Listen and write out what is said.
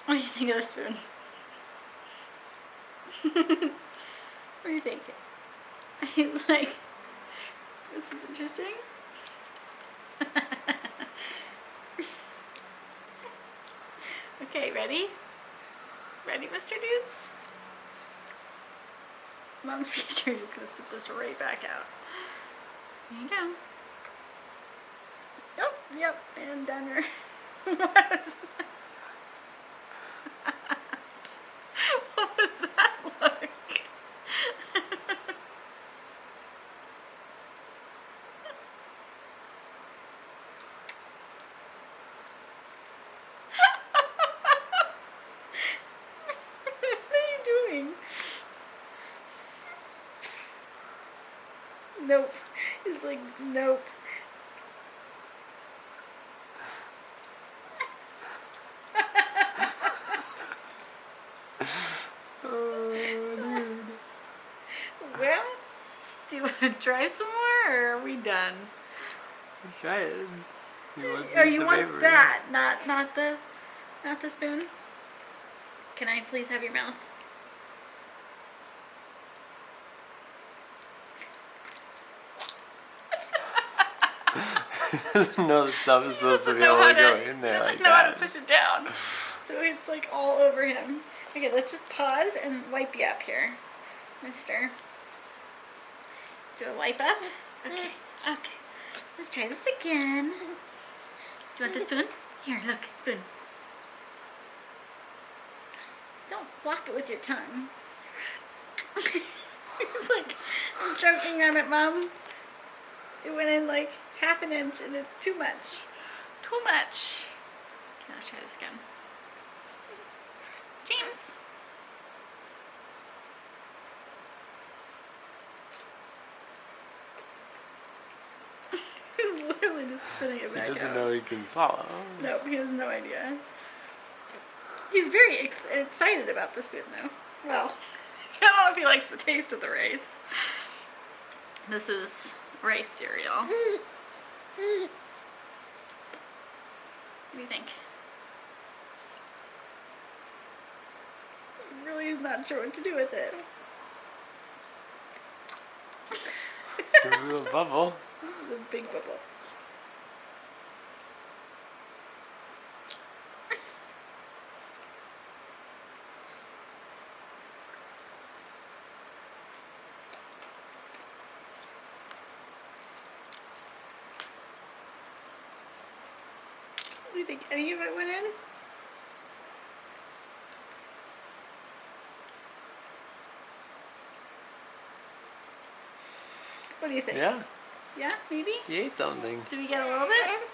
What do you think of the spoon? What do you think? He's like, this is interesting. Okay, ready? Ready, Mr. Dudes? Mom's pretty sure you're just gonna spit this right back out. Here you go. Oh, yep, and down your... What was that look? What are you doing? Nope. He's like, nope. Oh, dude. Well, do you want to try some more, or are we done? Try it. Oh, you want that, not the spoon? Can I please have your mouth? No, the stuff is supposed to be able to go in there like He doesn't know how to that. push it down. So it's like all over him. Okay, let's just pause and wipe you up here, mister. Do a wipe up? Okay, okay. Let's try this again. Do you want the spoon? Here, look, spoon. Don't block it with your tongue. He's like, I'm choking on it, Mom. It went in like half an inch and it's too much. Too much. Okay, let's try this again. James. He's literally just spitting it back out. He doesn't know he can swallow. No, he has no idea. He's very excited about the spoon, though. Well, I don't know if he likes the taste of the rice. This is rice cereal. What do you think? He really is not sure what to do with it. There's a little bubble. This is a big bubble. Do you think any of it went in? What do you think? Yeah, Yeah, maybe? he ate something. Did we get a little bit?